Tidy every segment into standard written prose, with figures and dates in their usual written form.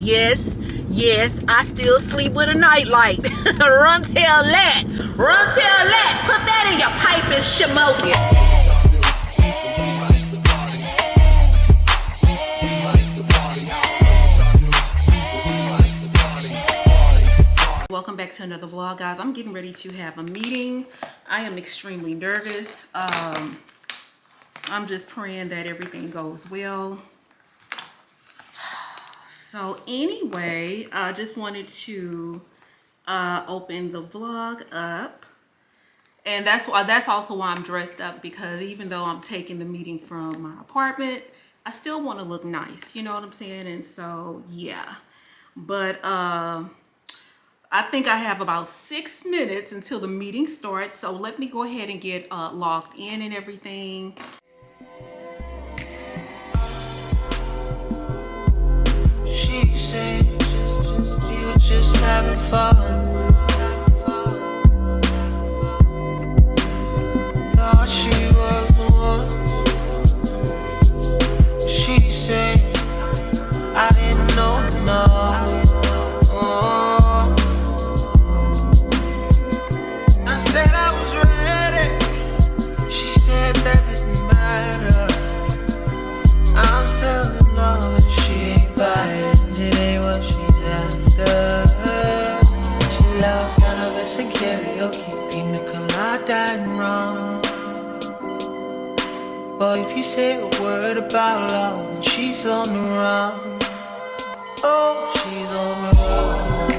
Yes, yes, I still sleep with a nightlight. Run tell that. Run tell that. Put that in your pipe and smoke it. Welcome back to another vlog, guys. I'm getting ready to have a meeting. I am extremely nervous. I'm just praying that everything goes well. So anyway, I just wanted to open the vlog up, and that's also why I'm dressed up, because even though I'm taking the meeting from my apartment, I still want to look nice, you know what I'm saying? And so yeah, but I think I have about 6 minutes until the meeting starts, so let me go ahead and get logged in and everything. She said, you were just having fun. Thought she was the one. She said, I didn't know enough. I said I was ready. She said that didn't matter. I'm selling love and she ain't buying. It ain't what she's after. She loves cannabis and karaoke, pina colada and rum. But if you say a word about love, then she's on the run. Oh, she's on the run.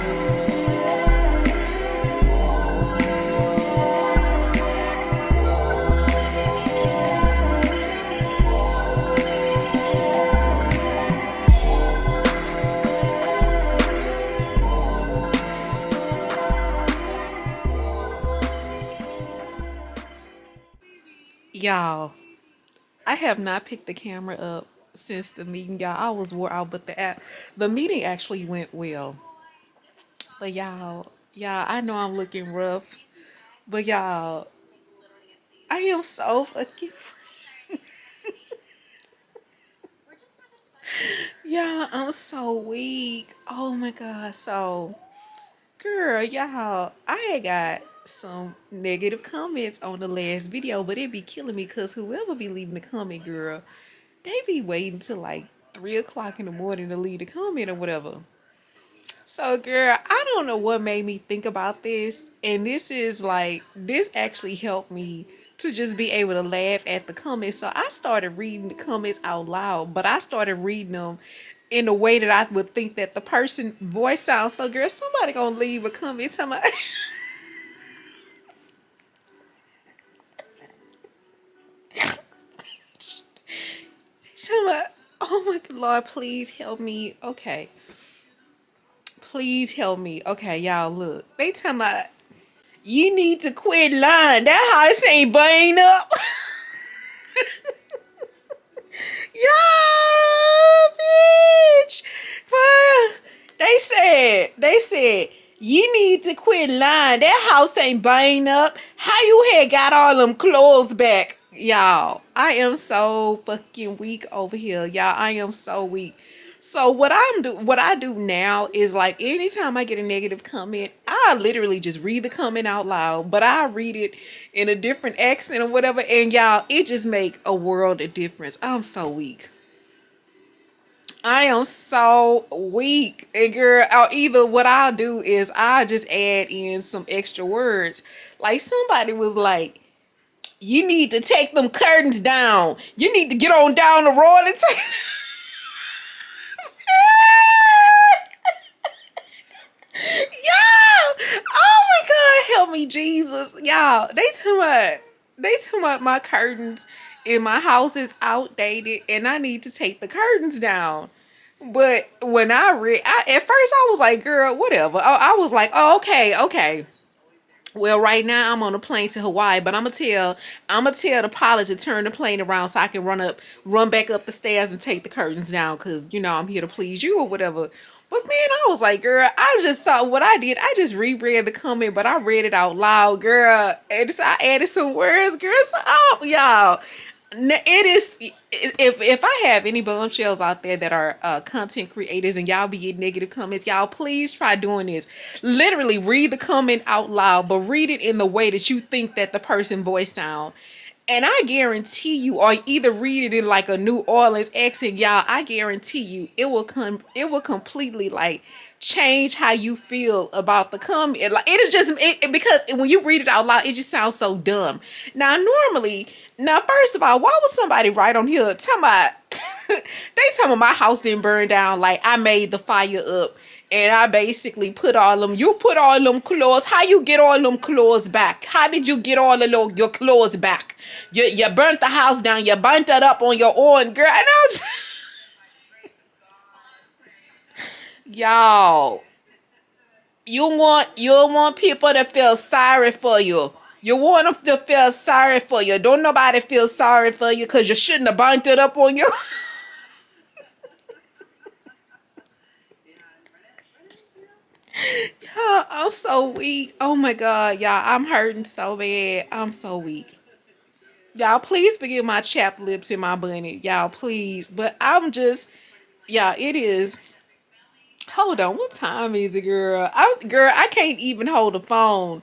Y'all, I have not picked the camera up since the meeting, y'all. I was wore out, but the meeting actually went well. But y'all, I know I'm looking rough, but y'all, I am so fucking y'all, I'm so weak. Oh my god. So girl, y'all, I had got some negative comments on the last video, but it be killing me because whoever be leaving the comment, girl, they be waiting till like 3 o'clock in the morning to leave the comment or whatever. So girl, I don't know what made me think about this, and this actually helped me to just be able to laugh at the comments. So I started reading the comments out loud, but I started reading them in a way that I would think that the person voice sounds. So girl, somebody gonna leave a comment talking about talking about, oh my god, Lord, please help me. Okay. Please help me. Okay, y'all, look. They talking about, you need to quit lying. That house ain't buying up. Yeah, bitch. But they said, you need to quit lying. That house ain't buying up. How you had got all them clothes back? Y'all, I am so fucking weak over here. Y'all, I am so weak. So what I do now is, like, anytime I get a negative comment, I literally just read the comment out loud, but I read it in a different accent or whatever, and y'all, it just make a world of difference. I'm so weak. I am so weak. And girl, either what I'll do is I just add in some extra words. Like, somebody was like, you need to take them curtains down. You need to get on down the road and take Y'all, oh my god, help me, Jesus. Y'all, they talking about my curtains in my house is outdated and I need to take the curtains down. But when at first I was like, girl, whatever. I was like, oh, okay. Well, right now I'm on a plane to Hawaii, but I'm gonna tell the pilot to turn the plane around so I can run back up the stairs and take the curtains down, because I'm here to please you or whatever. But man, I was like, girl, I just saw what I did. I just reread the comment, but I read it out loud, girl. And I added some words, girl. So, y'all, it is. if I have any bombshells out there that are content creators and y'all be getting negative comments, y'all please try doing this. Literally read the comment out loud, but read it in the way that you think that the person voice sound. And I guarantee you, or either read it in like a New Orleans accent, y'all. I guarantee you, it will completely like change how you feel about the comment. Like it is just because when you read it out loud, it just sounds so dumb. Now, first of all, why would somebody write on here talking about they talking about my house didn't burn down? Like I made the fire up. And I basically put you put all them clothes. How you get all them clothes back? How did you get all of your clothes back? You burnt the house down. You burnt it up on your own, girl. And I was y'all, you want people to feel sorry for you. You want them to feel sorry for you. Don't nobody feel sorry for you because you shouldn't have burnt it up on you. I'm so weak. Oh my God, y'all. I'm hurting so bad. I'm so weak. Y'all, please forgive my chapped lips and my bunny. Y'all, please. But I'm just, yeah, it is. Hold on. What time is it, girl? I can't even hold the phone.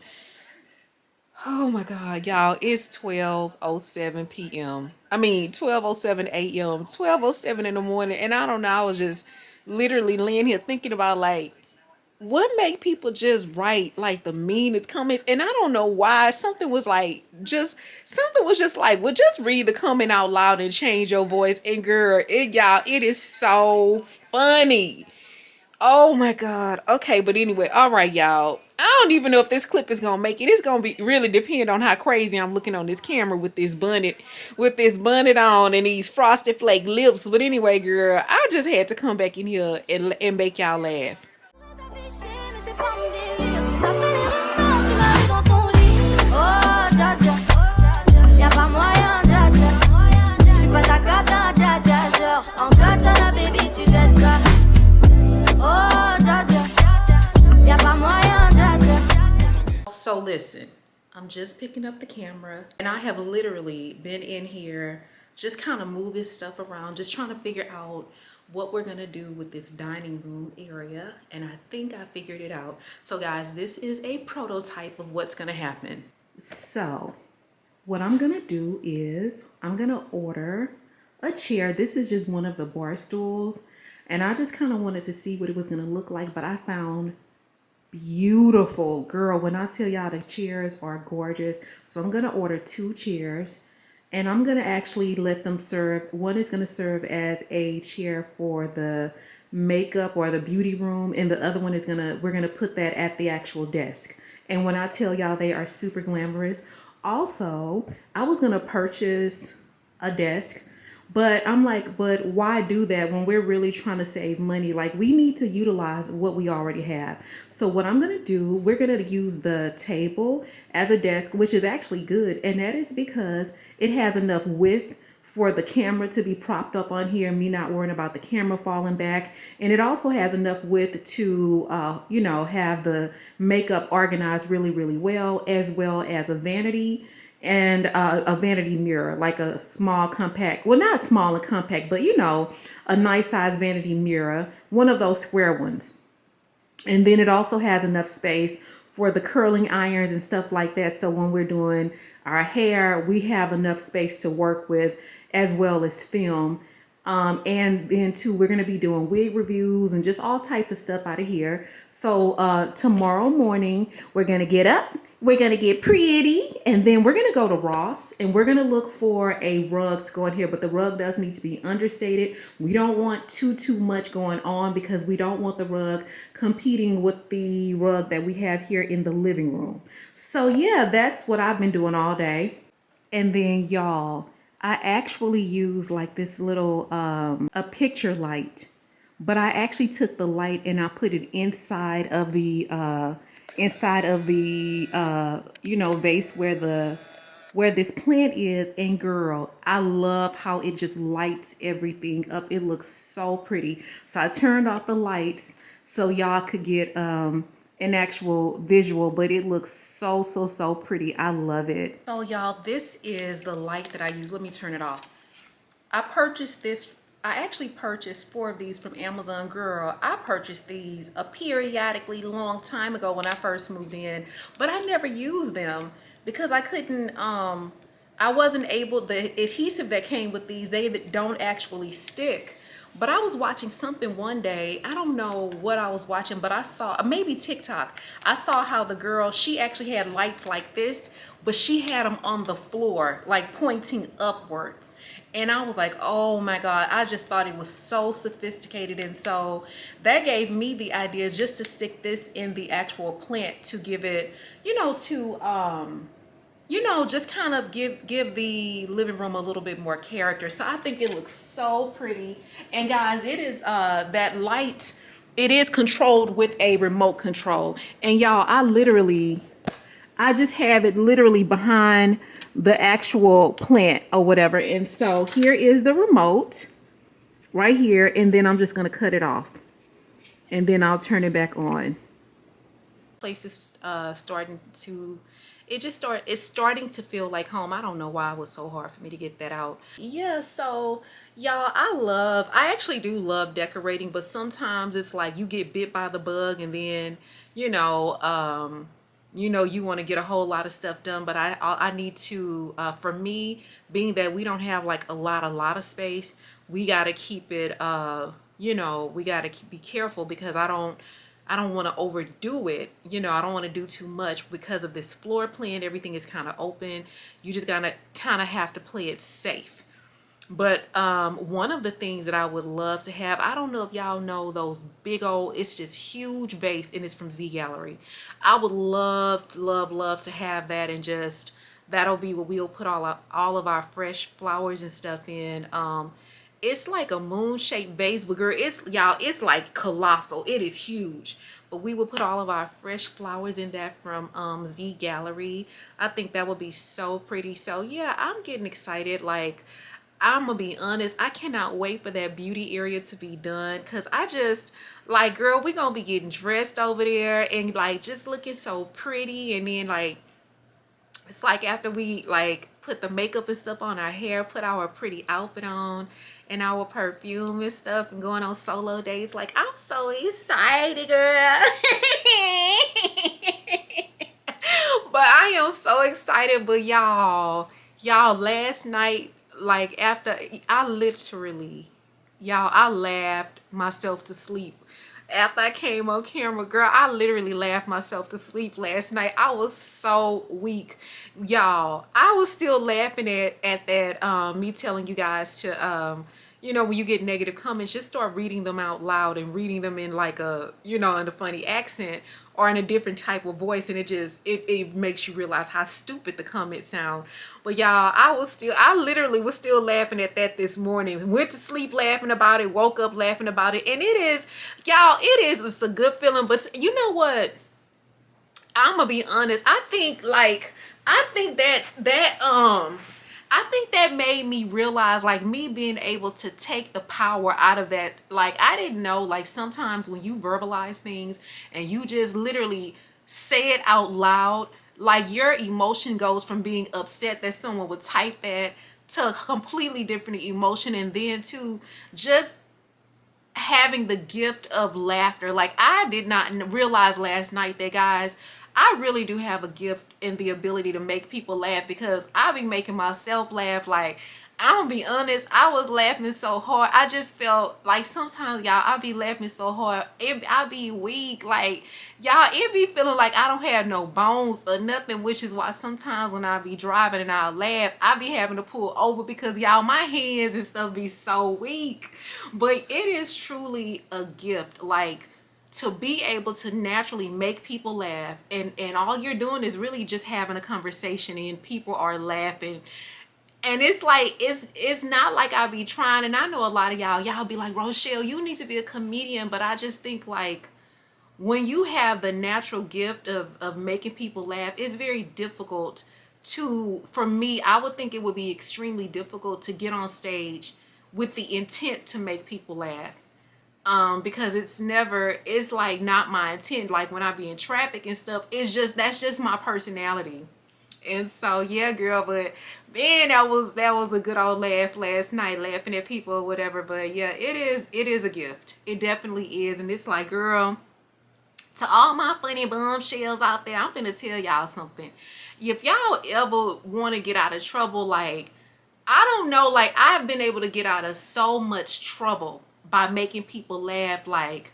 Oh my God, y'all. It's 12:07 p.m. I mean, 12:07 a.m. 12:07 in the morning. And I don't know. I was just literally laying here thinking about like, what make people just write like the meanest comments? And I don't know why. Something was just like, well, just read the comment out loud and change your voice. And girl, it is so funny. Oh my God. Okay, but anyway, all right, y'all. I don't even know if this clip is gonna make it. It's gonna be really depend on how crazy I'm looking on this camera with this bonnet on and these frosted flake lips. But anyway, girl, I just had to come back in here and make y'all laugh. So listen, I'm just picking up the camera and I have literally been in here just kind of moving stuff around, just trying to figure out what we're gonna do with this dining room area, and I think I figured it out. So guys, this is a prototype of what's gonna happen. So what I'm gonna do is I'm gonna order a chair. This is just one of the bar stools, and I just kind of wanted to see what it was gonna look like, but I found beautiful, girl, when I tell y'all the chairs are gorgeous. So I'm gonna order 2 chairs, and I'm gonna actually let them serve. One is gonna serve as a chair for the makeup or the beauty room, and the other one is we're gonna put that at the actual desk. And when I tell y'all, they are super glamorous. Also, I was gonna purchase a desk, but I'm like, but why do that when we're really trying to save money? Like, we need to utilize what we already have. So what I'm going to do, we're going to use the table as a desk, which is actually good. And that is because it has enough width for the camera to be propped up on here, me not worrying about the camera falling back. And it also has enough width to, you know, have the makeup organized really, really well as a vanity. And a vanity mirror, like a small compact, well, not small and compact, but you know, a nice size vanity mirror, one of those square ones. And then it also has enough space for the curling irons and stuff like that. So when we're doing our hair, we have enough space to work with, as well as film. And then too, we're going to be doing wig reviews and just all types of stuff out of here. So tomorrow morning, we're going to get up. We're going to get pretty, and then we're going to go to Ross, and we're going to look for a rug to go in here, but the rug does need to be understated. We don't want too much going on because we don't want the rug competing with the rug that we have here in the living room. So yeah, that's what I've been doing all day. And then y'all, I actually use like this little, a picture light, but I actually took the light and I put it inside of the, you know, vase where this plant is. And girl, I love how it just lights everything up. It looks so pretty. So I turned off the lights so y'all could get an actual visual, but it looks so pretty. I love it. So y'all, this is the light that I use. Let me turn it off. I purchased this. I actually purchased 4 of these from Amazon. Girl, I purchased these a periodically long time ago when I first moved in, but I never used them because I couldn't, I wasn't able, the adhesive that came with these, they don't actually stick. But I was watching something one day. I don't know what I was watching, but I saw, maybe TikTok. I saw how the girl, she actually had lights like this, but she had them on the floor, like pointing upwards. And I was like, oh my God, I just thought it was so sophisticated. And so that gave me the idea just to stick this in the actual plant to give it, just kind of give the living room a little bit more character. So I think it looks so pretty. And guys, it is that light, it is controlled with a remote control. And y'all, I just have it literally behind the actual plant or whatever. And so here is the remote right here, and then I'm just going to cut it off and then I'll turn it back on. Place is starting to, it's starting to feel like home. I don't know why it was so hard for me to get that out. Yeah, so y'all, I actually do love decorating, but sometimes it's like you get bit by the bug, and then you want to get a whole lot of stuff done. But I need to, for me, being that we don't have like a lot of space, we got to keep it, we got to be careful, because I don't want to overdo it. I don't want to do too much because of this floor plan. Everything is kind of open. You just gotta kind of have to play it safe. But one of the things that I would love to have, I don't know if y'all know those big old, it's just huge vase, and it's from Z Gallery. I would love to have that, and just that'll be what we'll put all of our fresh flowers and stuff in. It's like a moon-shaped vase, but girl, it's like colossal. It is huge. But we will put all of our fresh flowers in that from Z Gallery. I think that would be so pretty. So yeah, I'm getting excited. Like, I'm gonna be honest, I cannot wait for that beauty area to be done, because I just like, girl, we gonna be getting dressed over there and like just looking so pretty. And then like, it's like after we like put the makeup and stuff on our hair, put our pretty outfit on and our perfume and stuff, and going on solo dates, like, I'm so excited, girl. But I am so excited. But y'all, last night, like, after I laughed myself to sleep after I came on camera. Girl, I literally laughed myself to sleep last night. I was so weak, y'all. I was still laughing at that, me telling you guys to when you get negative comments, just start reading them out loud and reading them in like a, in a funny accent or in a different type of voice, and it makes you realize how stupid the comments sound. But y'all, I literally was still laughing at that this morning. Went to sleep laughing about it, woke up laughing about it. And it's a good feeling. But you know what? I'm gonna be honest. I think that made me realize, like, me being able to take the power out of that. Like, I didn't know, like, sometimes when you verbalize things and you just literally say it out loud, like, your emotion goes from being upset that someone would type that to a completely different emotion, and then to just having the gift of laughter. Like, I did not realize last night that, guys, I really do have a gift in the ability to make people laugh, because I be making myself laugh. Like, I'm gonna be honest, I was laughing so hard. I just felt like sometimes, y'all, I be laughing so hard, I be weak. Like, y'all, it be feeling like I don't have no bones or nothing, which is why sometimes when I be driving and I laugh, I be having to pull over, because y'all, my hands and stuff be so weak. But it is truly a gift, like, to be able to naturally make people laugh, and all you're doing is really just having a conversation and people are laughing. And it's like, it's not like I be trying. And I know a lot of y'all be like, Rochelle, you need to be a comedian. But I just think, like, when you have the natural gift of making people laugh, it's very difficult for me, I would think it would be extremely difficult to get on stage with the intent to make people laugh. Because it's like not my intent. Like, when I be in traffic and stuff, that's just my personality. And so yeah, girl, but man, that was a good old laugh last night, laughing at people or whatever. But yeah, it is a gift. It definitely is. And it's like, girl, to all my funny bombshells out there, I'm finna tell y'all something. If y'all ever want to get out of trouble, like, I don't know, like, I've been able to get out of so much trouble by making people laugh. Like,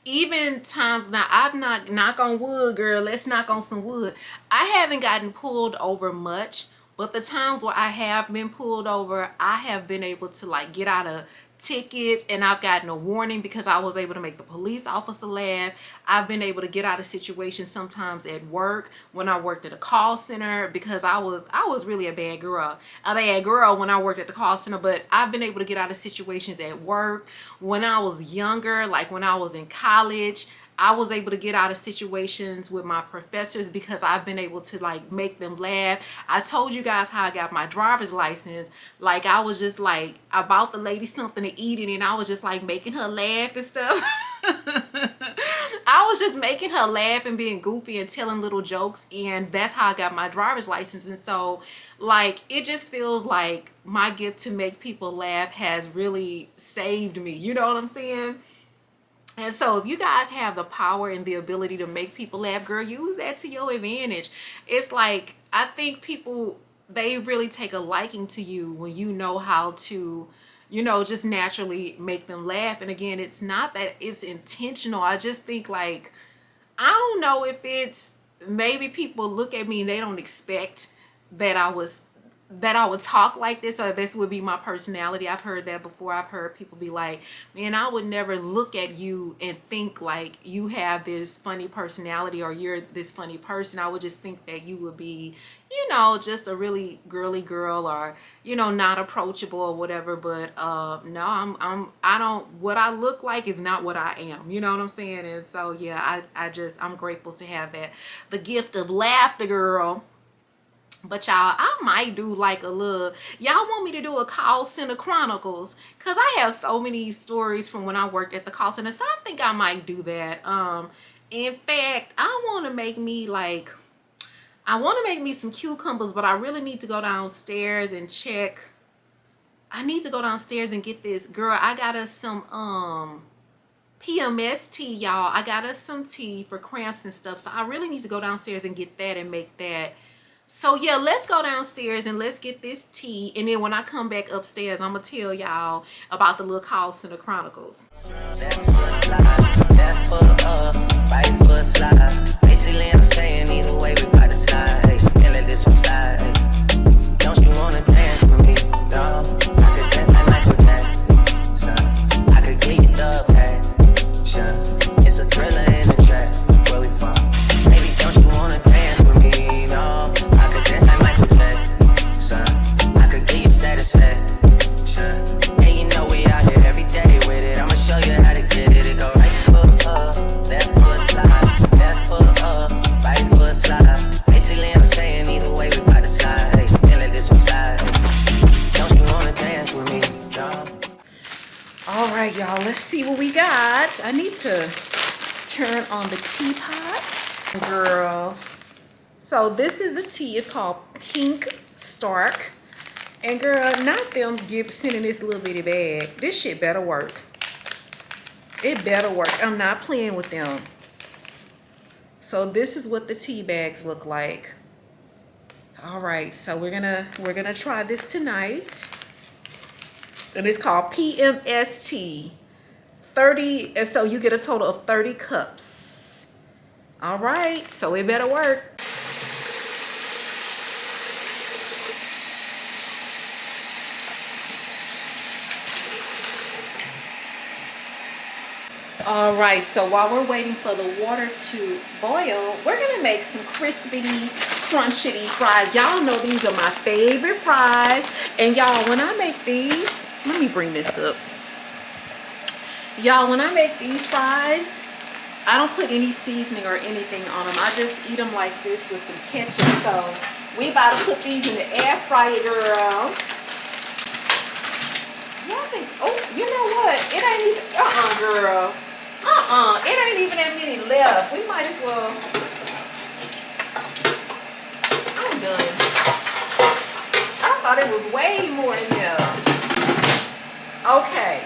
even times now, I've not, knock on wood, girl, let's knock on some wood, I haven't gotten pulled over much, but the times where I have been pulled over, I have been able to like get out of tickets, and I've gotten a warning because I was able to make the police officer laugh. I've been able to get out of situations sometimes at work when I worked at a call center, because I was really a bad girl when I worked at the call center. But I've been able to get out of situations at work when I was younger, like when I was in college. I was able to get out of situations with my professors because I've been able to like make them laugh. I told you guys how I got my driver's license. Like, I was just like, I bought the lady something to eat, and I was just like making her laugh and stuff. I was just making her laugh and being goofy and telling little jokes, and that's how I got my driver's license. And so like, it just feels like my gift to make people laugh has really saved me. You know what I'm saying? And so if you guys have the power and the ability to make people laugh, girl, use that to your advantage. It's like, I think people, they really take a liking to you when you know how to, you know, just naturally make them laugh. And again, it's not that it's intentional. I just think like, I don't know if it's, maybe people look at me and they don't expect that I would talk like this, or this would be my personality. I've heard that before. I've heard people be like, man, I would never look at you and think like you have this funny personality or you're this funny person. I would just think that you would be, you know, just a really girly girl, or, you know, not approachable or whatever. But no, I don't, what I look like is not what I am. You know what I'm saying? And so yeah, I'm grateful to have that, the gift of laughter, girl. But y'all, I might do like a little, y'all want me to do a call center chronicles, because I have so many stories from when I worked at the call center. So I think I might do that. In fact, I want to make me like, I want to make me some cucumbers, but I really need to go downstairs and check. I need to go downstairs and get this. Girl, I got us some PMS tea, y'all. I got us some tea for cramps and stuff. So I really need to go downstairs and get that and make that. So yeah, let's go downstairs and let's get this tea, and then when I come back upstairs, I'm gonna tell y'all about the little call center chronicles. Basically, I'm saying either way we bout to slide. Hey, can't let this one slide. Hey, don't you wanna dance with me? No, I could dance like Michael Jackson. I could get you the passion. It's a thriller in the track. Where we from? Baby, don't you wanna dance with me? No. Dance like Michael Jackson. I could give you satisfaction. And you know we out here every day with it. I'ma show you how to get it. It go right foot up, left foot slide, left foot up, right foot slide. Basically, I'm saying either way we bout to slide. Hey, can't let this one slide. Don't you wanna dance with me, dog? All right, y'all. Let's see what we got. I need to turn on the teapot, girl. So this is the tea. It's called Pink Stark. And girl, not them sending this little bitty bag. This shit better work. It better work. I'm not playing with them. So this is what the tea bags look like. All right, so we're gonna try this tonight. And it's called PMS tea. 30, and so you get a total of 30 cups. All right, so it better work. All right, so while we're waiting for the water to boil, we're gonna make some crispy, crunchity fries. Y'all know these are my favorite fries. And y'all, when I make these, let me bring this up. Y'all, when I make these fries, I don't put any seasoning or anything on them. I just eat them like this with some ketchup. So we about to put these in the air fryer, girl. Y'all think, oh, you know what? It ain't even, girl. It ain't even that many left. We might as well. I'm done. thought it was way more than that. Okay.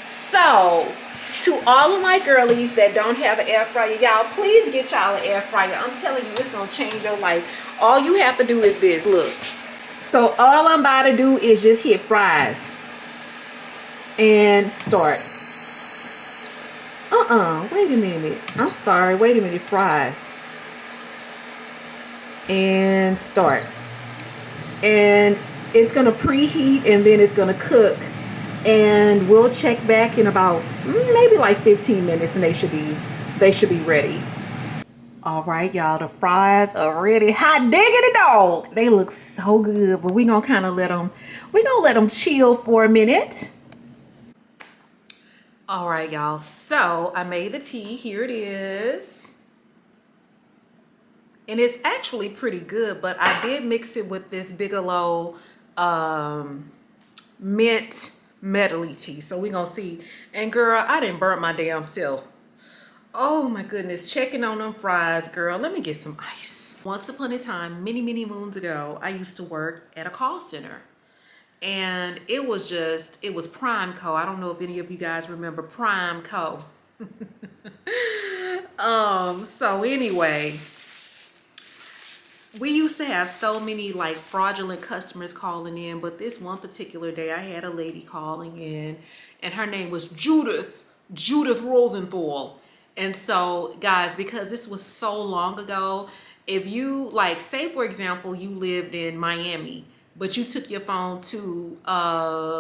So, to all of my girlies that don't have an air fryer, y'all, please get y'all an air fryer. I'm telling you, it's gonna change your life. All you have to do is this, look. So all I'm about to do is just hit fries and start. Wait a minute. I'm sorry, wait a minute, fries. And start. And it's gonna preheat and then it's gonna cook. And we'll check back in about maybe like 15 minutes and they should be ready. All right, y'all, the fries are ready. Hot diggity dog. They look so good, but we're gonna kind of let them chill for a minute. All right, y'all, so I made the tea. Here it is. And it's actually pretty good, but I did mix it with this Bigelow mint medley tea, so we're gonna see. And girl, I didn't burn my damn self. Oh my goodness, checking on them fries, girl. Let me get some ice. Once upon a time, many moons ago, I used to work at a call center, and it was Primeco. I don't know if any of you guys remember Primeco. So anyway, we used to have so many like fraudulent customers calling in, but this one particular day I had a lady calling in and her name was Judith Rosenthal. And so guys, because this was so long ago, if you like, say for example, you lived in Miami, but you took your phone to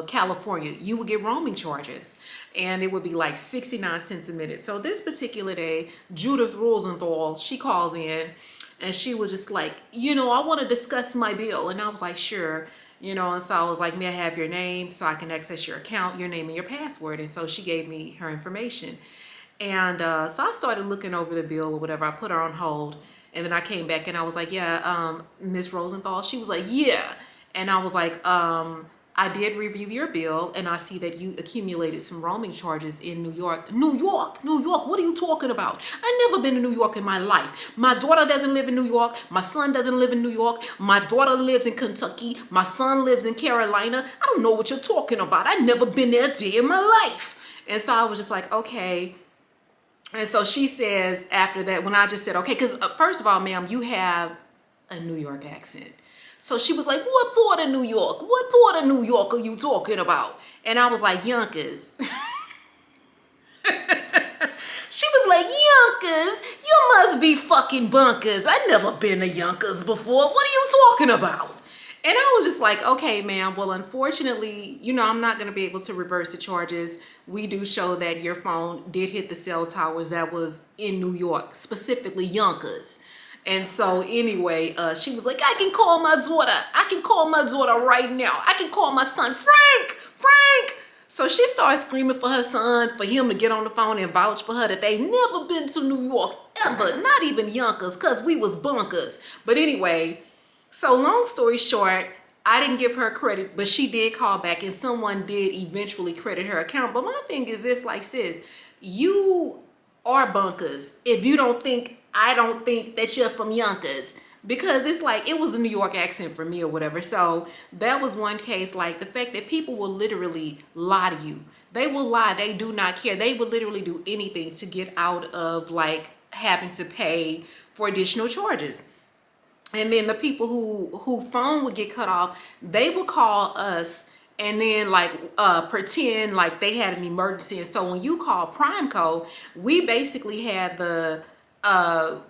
California, you would get roaming charges. And it would be like 69 cents a minute. So this particular day, Judith Rosenthal, she calls in and she was just like, I want to discuss my bill. And I was like, sure. And so I was like, may I have your name so I can access your account, your name and your password. And so she gave me her information. And so I started looking over the bill or whatever. I put her on hold. And then I came back and I was like, yeah, Miss Rosenthal. She was like, yeah. And I was like, I did review your bill and I see that you accumulated some roaming charges in New York. New York, what are you talking about? I never been to New York in my life. My daughter doesn't live in New York. My son doesn't live in New York. My daughter lives in Kentucky. My son lives in Carolina. I don't know what you're talking about. I never been there a day in my life. And so I was just like, okay. And so she says after that, when I just said, okay, because first of all, ma'am, you have a New York accent. So she was like, what part of New York? What part of New York are you talking about? And I was like, Yonkers. She was like, Yonkers? You must be fucking bunkers. I never been to Yonkers before. What are you talking about? And I was just like, okay, ma'am. Well, unfortunately, I'm not going to be able to reverse the charges. We do show that your phone did hit the cell towers that was in New York, specifically Yonkers. And so anyway, she was like, I can call my daughter. I can call my daughter right now. I can call my son, Frank. So she started screaming for her son, for him to get on the phone and vouch for her that they never been to New York ever, not even Yonkers, because we was bunkers. But anyway, so long story short, I didn't give her credit, but she did call back and someone did eventually credit her account. But my thing is this, like, sis, you are bunkers if you don't think, I don't think that you're from Yonkers, because it's like, it was a New York accent for me or whatever. So that was one case, like the fact that people will literally lie to you. They will lie. They do not care. They will literally do anything to get out of like having to pay for additional charges. And then the people who phone would get cut off, they would call us and then like pretend like they had an emergency. And so when you call Primeco, we basically had the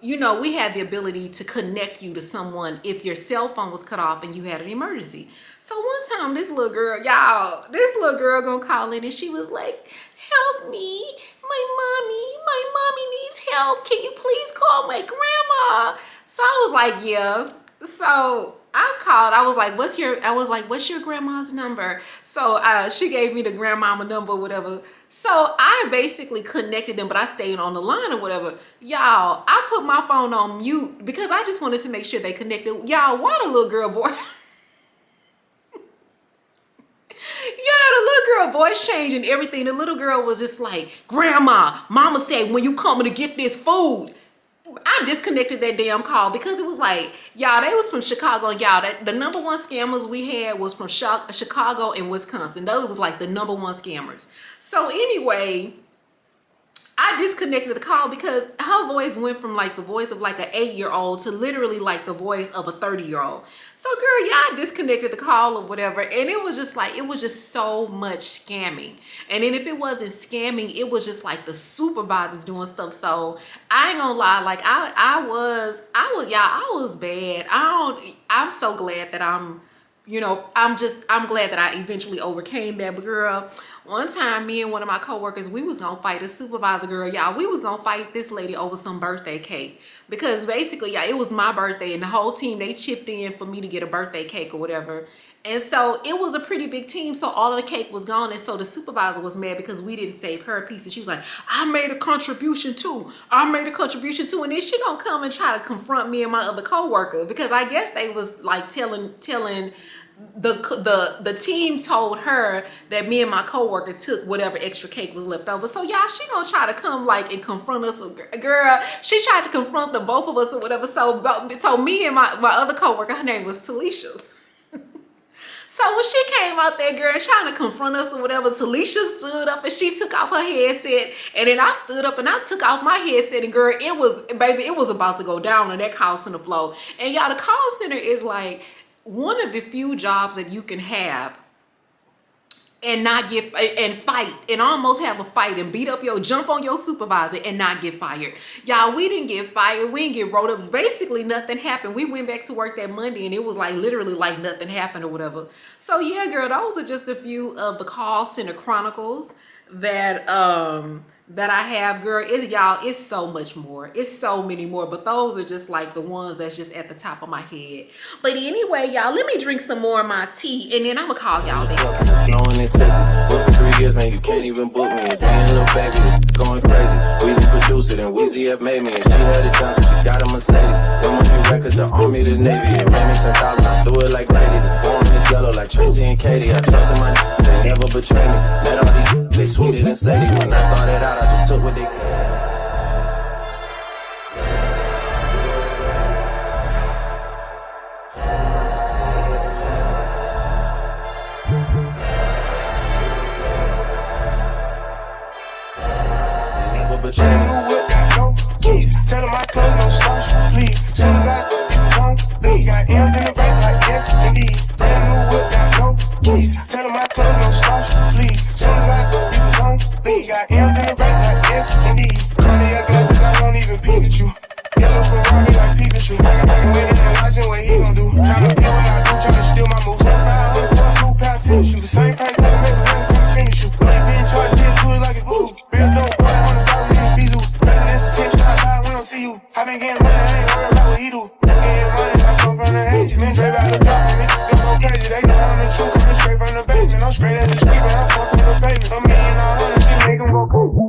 we had the ability to connect you to someone if your cell phone was cut off and you had an emergency. So one time this little girl gonna call in and she was like, help me, my mommy needs help. Can you please call my grandma? So I was like, yeah. So I called. I was like, what's your grandma's number? So she gave me the grandmama number or whatever. So I basically connected them, but I stayed on the line or whatever. Y'all, I put my phone on mute because I just wanted to make sure they connected. Y'all, why the little girl voice? Yeah, the little girl voice changed and everything. The little girl was just like, Grandma, Mama said when you coming to get this food. I disconnected that damn call because it was like, y'all, they was from Chicago. Y'all, the number one scammers we had was from Chicago and Wisconsin. Those was like the number one scammers. So anyway, I disconnected the call because her voice went from like the voice of like an 8-year-old to literally like the voice of a 30-year-old. So girl, yeah, I disconnected the call or whatever. And it was just like, it was just so much scamming. And then if it wasn't scamming, it was just like the supervisors doing stuff. So I ain't gonna lie, like I was bad. I'm so glad that I'm glad that I eventually overcame that. But girl, one time me and one of my coworkers, we was gonna fight a supervisor, girl. Y'all, we was gonna fight this lady over some birthday cake. Because basically, yeah, it was my birthday and the whole team, they chipped in for me to get a birthday cake or whatever. And so it was a pretty big team, so all of the cake was gone. And so the supervisor was mad because we didn't save her piece. And she was like, I made a contribution too. And then she gonna come and try to confront me and my other coworker, because I guess they was like telling the team told her that me and my coworker took whatever extra cake was left over. So y'all, she gonna try to come like and confront us. Girl, she tried to confront the both of us or whatever. So me and my other coworker, her name was Talisha. So when she came out there, girl, trying to confront us or whatever, Talisha stood up and she took off her headset. And then I stood up and I took off my headset. And girl, it was about to go down on that call center floor. And y'all, the call center is like one of the few jobs that you can have and not get and fight and almost have a fight and jump on your supervisor and not get fired. Y'all, we didn't get fired. We didn't get wrote up. Basically, nothing happened. We went back to work that Monday and it was like literally like nothing happened or whatever. So yeah, girl, those are just a few of the call center chronicles that I have, girl. It's so much more. It's so many more, but those are just like the ones that's just at the top of my head. But anyway, y'all, let me drink some more of my tea and then I'm gonna call y'all back. Snowing in Texas, but for 3 years, man, you can't even book me. It's me and Lil Baby, going crazy. Weezy produced it and Weezy have made me, and she had it done, so she got a Mercedes. Them on new records, the Army, the Navy, it ran me 10,000. I threw it like Brady. The form is yellow like Tracy and Katie. I trust in my they never betray me. Met all these, they sweeter than Sadie. When I started out, I just took what they. Tell them my clothes no starch, please. Soon as I you won't leave. Got M's in the bank like yes, indeed. Brand new whip, got no keys. Tell them my clothes no starch, please. Soon as I you won't leave. Got M's in the bank like yes, indeed. Cardiac glasses, I won't even peek at you. Yellow Ferrari like Pikachu. I can waiting and watching what he gon' do. Tryna play what I do, tryna steal my moves. 500 for a blue pound tennis shoe. The same price that I make the rest of the finish you. Like being charged, being good like a voodoo. Real dope, boy, $100 in the Bizu. President's attention, I don't see you. I been getting money, I ain't worried about what he do. Getting money, I come from the H. Men Dre about to drop on me. They go crazy, they know I'm the truth. Coming straight from the basement. I'm straight as a street, but I come from the pavement. $1 million, $100, make them go crazy.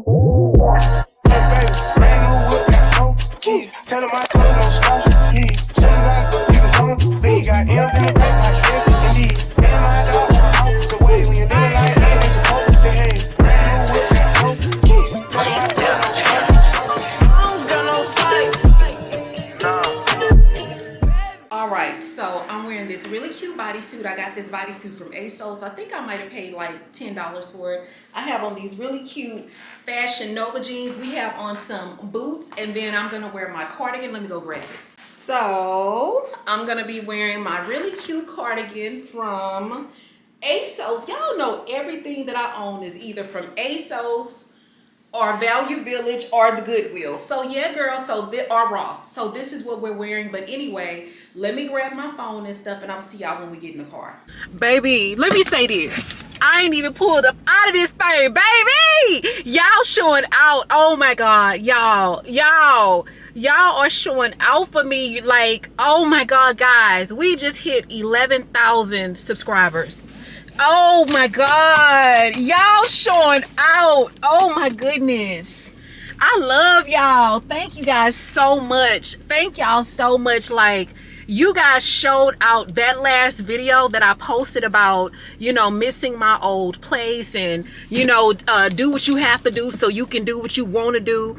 Hey baby, brand new whip, got no keys. Tell them my clothes no starch, please. Soon as I you can come leave. Got M's in the bank like yes, indeed. Me and my dog on out the way. When you're living like that, it's supposed to behave. Brand new whip, got no keys. Tell them my clothes no starch. All right, so I'm wearing this really cute bodysuit. I got this bodysuit from ASOS. I think I might have paid like $10 for it. I have on these really cute Fashion Nova jeans. We have on some boots, and then I'm gonna wear my cardigan. Let me go grab it. So I'm gonna be wearing my really cute cardigan from ASOS. Y'all know everything that I own is either from ASOS or Value Village or the Goodwill. So yeah, girl, or Ross. So this is what we're wearing. But anyway, let me grab my phone and stuff, and I'll see y'all when we get in the car. Baby, let me say this. I ain't even pulled up out of this thing, baby. Y'all showing out. Oh my God, y'all are showing out for me. Like, oh my God, guys, we just hit 11,000 subscribers. Oh my God, y'all showing out. Oh my goodness, I love y'all. Thank you guys so much. Thank y'all so much. Like, you guys showed out that last video that I posted about, you know, missing my old place and, you know, do what you have to do so you can do what you want to do.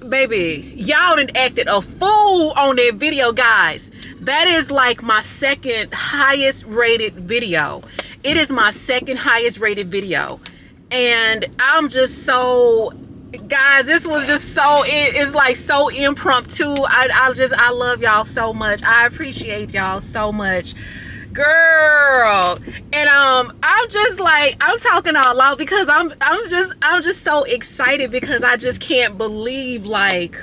Baby, y'all done acted a fool on that video, guys. That is like my second highest rated video. It is my second highest rated video. And I'm just so, guys, this was just so, it's like so impromptu. I love y'all so much. I appreciate y'all so much, girl. And I'm just like, I'm talking out loud because I'm just so excited because I just can't believe, like,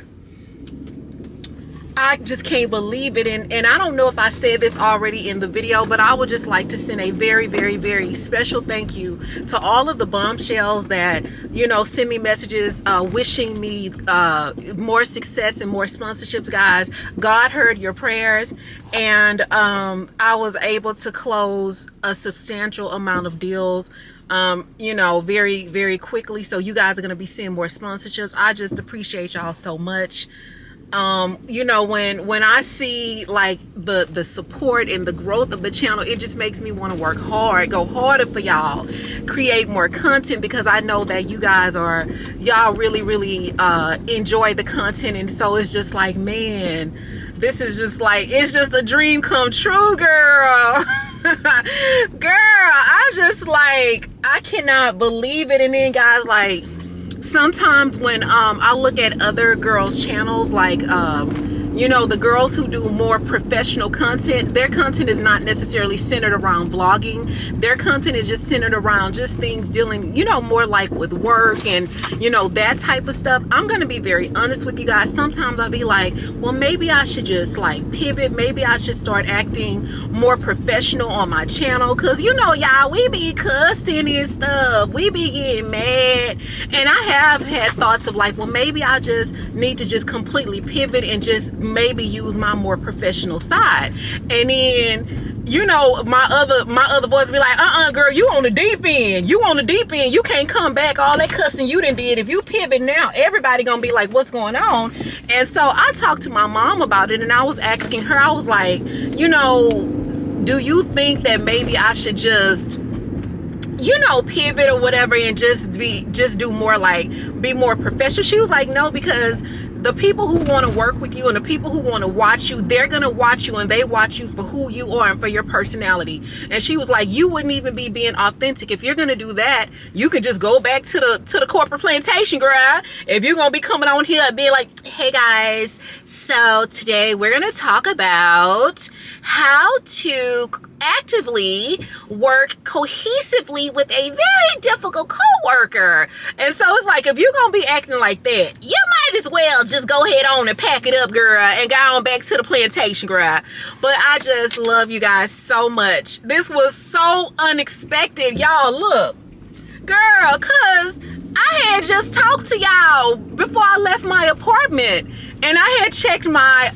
I just can't believe it. And I don't know if I said this already in the video, but I would just like to send a very, very, very special thank you to all of the bombshells that, you know, send me messages wishing me more success and more sponsorships, guys. God heard your prayers, and I was able to close a substantial amount of deals, you know, very, very quickly. So you guys are going to be seeing more sponsorships. I just appreciate y'all so much. You know, when I see like the support and the growth of the channel, it just makes me want to work hard, go harder for y'all, create more content, because I know that you guys y'all really, really enjoy the content. And so it's just like, man, this is just like, it's just a dream come true, girl. Girl, I just like, I cannot believe it. And then, guys, like, sometimes when I look at other girls' channels, like you know, the girls who do more professional content, their content is not necessarily centered around vlogging. Their content is just centered around just things dealing, you know, more like with work and, you know, that type of stuff. I'm gonna be very honest with you guys. Sometimes I'll be like, well, maybe I should just like pivot. Maybe I should start acting more professional on my channel, because, you know, y'all, we be cussing and stuff, we be getting mad. And I have had thoughts of like, well, maybe I just need to just completely pivot and just maybe use my more professional side. And then, you know, my other voice be like, girl, you on the deep end, you can't come back. All that cussing you done did, if you pivot now, everybody gonna be like, what's going on? And so I talked to my mom about it, and I was asking her, I was like, you know, do you think that maybe I should just, you know, pivot or whatever and just do more, like, be more professional? She was like, no, because the people who want to work with you and the people who want to watch you, they're going to watch you, and they watch you for who you are and for your personality. And she was like, you wouldn't even be being authentic. If you're going to do that, you could just go back to the corporate plantation, girl. If you're going to be coming on here and being like, hey guys, so today we're going to talk about how to actively work cohesively with a very difficult coworker. And so it's like, if you're gonna be acting like that, you might as well just go ahead on and pack it up, girl, and go on back to the plantation, girl. But I just love you guys so much. This was so unexpected, y'all. Look, girl, cause I had just talked to y'all before I left my apartment, and I had checked my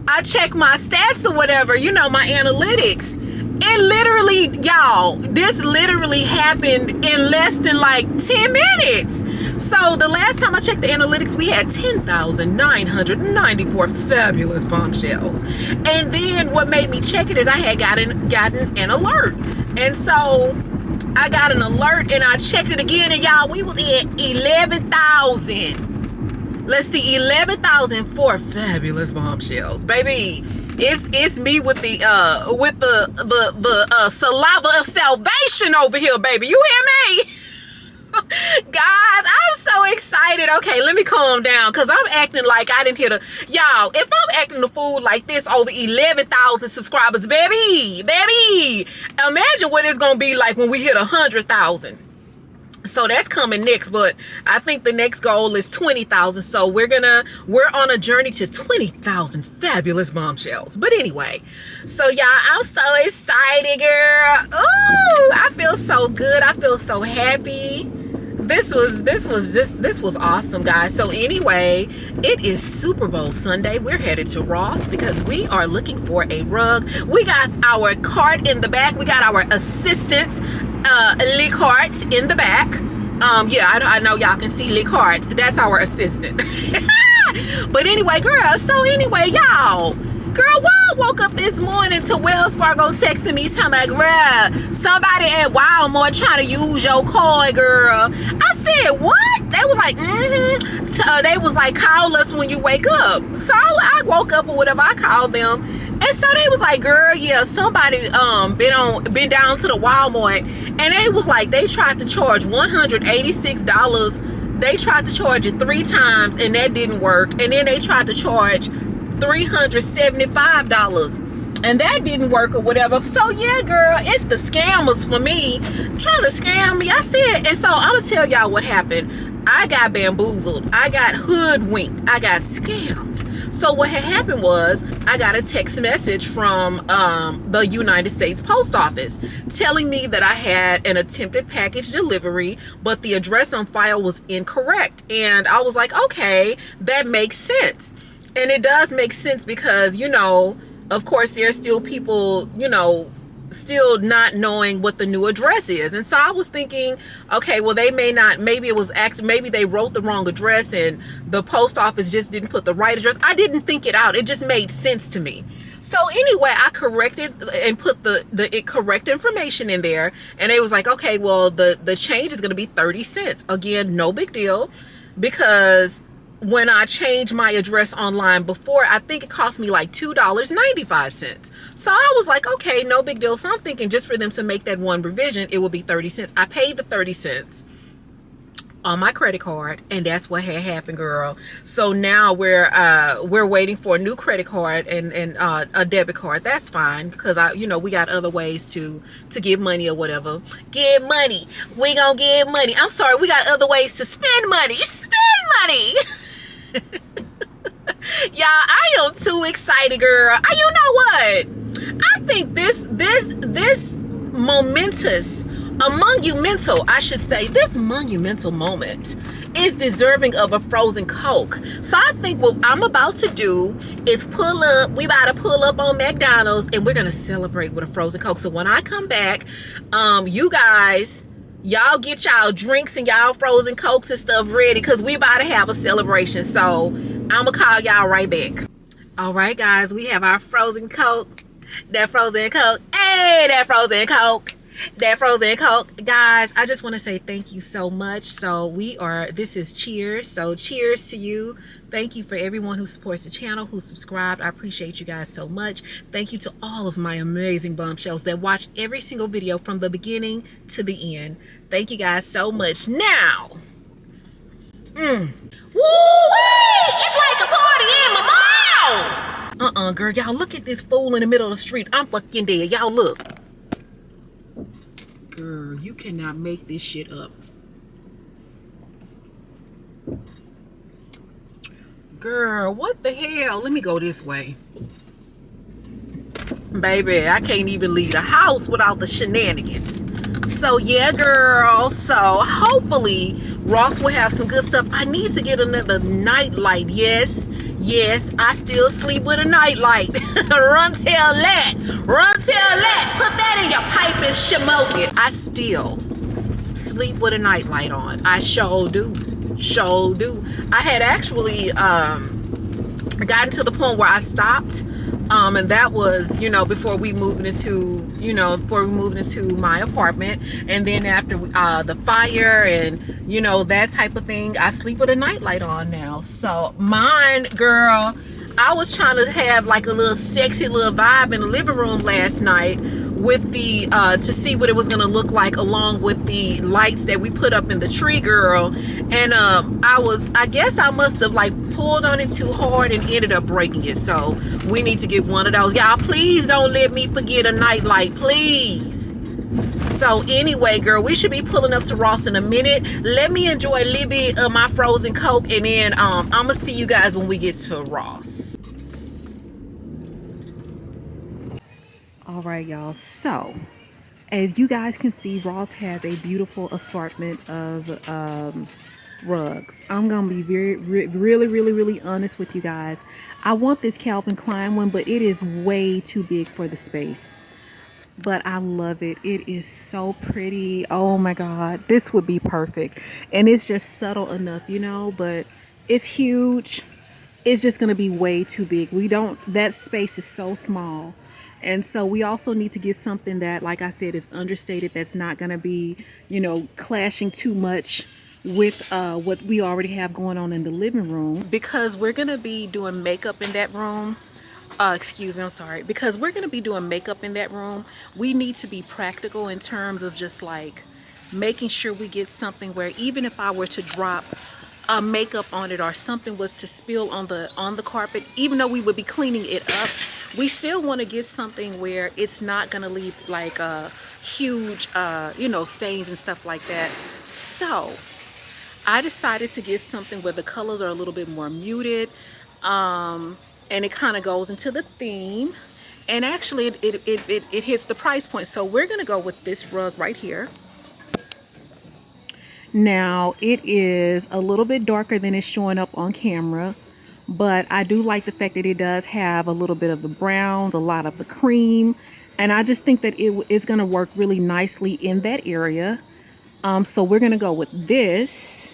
I check my stats or whatever, you know, my analytics. And literally, y'all, this literally happened in less than like 10 minutes. So the last time I checked the analytics, we had 10,994 fabulous bombshells. And then what made me check it is I had gotten an alert. And so I got an alert and I checked it again, and y'all, we was at 11,000. Let's see, 11,004 fabulous bombshells, baby. It's me with the saliva of salvation over here, baby. You hear me? Guys, I'm so excited. Okay, let me calm down, because I'm acting like I didn't hit y'all, if I'm acting the fool like this over 11,000 subscribers, baby, imagine what it's gonna be like when we hit 100,000. So that's coming next, but I think the next goal is 20,000. So we're on a journey to 20,000 fabulous bombshells. But anyway, so y'all, I'm so excited, girl. Ooh, I feel so good. I feel so happy. This was awesome, guys. So anyway, it is Super Bowl Sunday. We're headed to Ross because we are looking for a rug. We got our cart in the back. We got our assistant Lee Cart in the back. Yeah, I know y'all can see Lee Cart. That's our assistant. But anyway, girl, so anyway, y'all, girl, why I woke up this morning to Wells Fargo texting me, talking about, girl, somebody at Walmart trying to use your card, girl. I said, what? They was like, they was like, call us when you wake up. So I woke up or whatever, I called them. And so they was like, girl, yeah, somebody been down to the Walmart, and they was like, they tried to charge $186. They tried to charge it 3 times and that didn't work. And then they tried to charge $375 and that didn't work or whatever. So yeah, girl, it's the scammers for me trying to scam me. I said, and so I'm gonna tell y'all what happened. I got bamboozled, I got hoodwinked, I got scammed. So what had happened was, I got a text message from the United States Post Office telling me that I had an attempted package delivery, but the address on file was incorrect. And I was like, okay, that makes sense. And it does make sense because, you know, of course, there are still people, you know, still not knowing what the new address is. And so I was thinking, okay, well, they may not, maybe it was maybe they wrote the wrong address and the post office just didn't put the right address. I didn't think it out. It just made sense to me. So anyway, I corrected and put the correct information in there, and it was like, okay, well, the change is going to be 30 cents. Again, no big deal, because when I changed my address online before, I think it cost me like $2.95. So I was like, okay, no big deal. So I'm thinking just for them to make that one revision, it will be 30 cents. I paid the 30 cents on my credit card, and that's what had happened, girl. So now we're waiting for a new credit card and a debit card. That's fine, because we got other ways to give money or whatever. Give money. We gonna give money. I'm sorry, we got other ways to spend money. Spend money. Y'all, I am too excited, girl. You know what? I think this monumental moment is deserving of a frozen Coke. So I think what I'm about to do is we about to pull up on McDonald's, and we're gonna celebrate with a frozen Coke. So when I come back, you guys, y'all get y'all drinks and y'all frozen Cokes and stuff ready, because we about to have a celebration. So I'm gonna call y'all right back. All right, guys, we have our frozen Coke. That frozen Coke. Hey, that frozen Coke. That frozen Coke. Guys, I just want to say thank you so much. So this is cheers. So cheers to you. Thank you for everyone who supports the channel, who subscribed. I appreciate you guys so much. Thank you to all of my amazing bombshells that watch every single video from the beginning to the end. Thank you guys so much. Now, woo-wee! It's like a party in my mouth! Girl, y'all look at this fool in the middle of the street. I'm fucking dead. Y'all look. Girl, you cannot make this shit up. Girl, what the hell? Let me go this way. Baby, I can't even leave the house without the shenanigans. So yeah, girl. So hopefully Ross will have some good stuff. I need to get another night light. Yes, I still sleep with a night light. Run tell that. Put that in your pipe and smoke it. I still sleep with a night light on. I sure do. I had actually gotten to the point where I stopped, and that was, before we moved into my apartment. And then after the fire and that type of thing, I sleep with a nightlight on now. So mine, girl, I was trying to have like a little sexy little vibe in the living room last night with the to see what it was gonna look like, along with the lights that we put up in the tree, girl. And I guess I must have like pulled on it too hard and ended up breaking it. So we need to get one of those. Y'all, please don't let me forget a night light, please. So anyway, girl, we should be pulling up to Ross in a minute. Let me enjoy a little bit of my frozen Coke, and then I'm gonna see you guys when we get to Ross. All right, y'all, so as you guys can see, Ross has a beautiful assortment of rugs. I'm gonna be really honest with you guys. I want this Calvin Klein one, but it is way too big for the space. But I love it. It is so pretty. Oh my god, this would be perfect. And it's just subtle enough, but it's huge. it's just going to be way too big. That space is so small. And so we also need to get something that, like I said, is understated, that's not going to be, you know, clashing too much with what we already have going on in the living room, because we're going to be doing makeup in that room. Excuse me, I'm sorry. Because we're going to be doing makeup in that room, we need to be practical in terms of just like making sure we get something where even if I were to drop makeup on it or something was to spill on the carpet, even though we would be cleaning it up, we still want to get something where it's not going to leave like huge you know, stains and stuff like that. So I decided to get something where the colors are a little bit more muted, and it kind of goes into the theme, and actually it hits the price point. So we're gonna go with this rug right here. Now it is a little bit darker than it's showing up on camera, but I do like the fact that it does have a little bit of the browns, a lot of the cream, and I just think that it is going to work really nicely in that area. So we're going to go with this.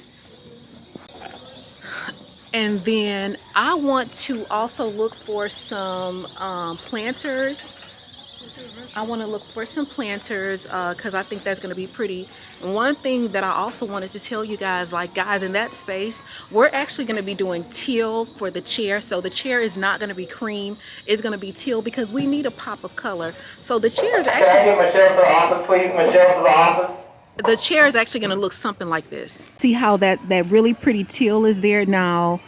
And then I want to also look for some planters. I want to look for some planters because I think that's going to be pretty. And one thing that I also wanted to tell you guys, like guys, in that space, we're actually going to be doing teal for the chair. So the chair is not going to be cream. It's going to be teal because we need a pop of color. So the chair is actually... Can I get Michelle to the office, please? Michelle to the office. The chair is actually going to look something like this. See how that really pretty teal is there? Now,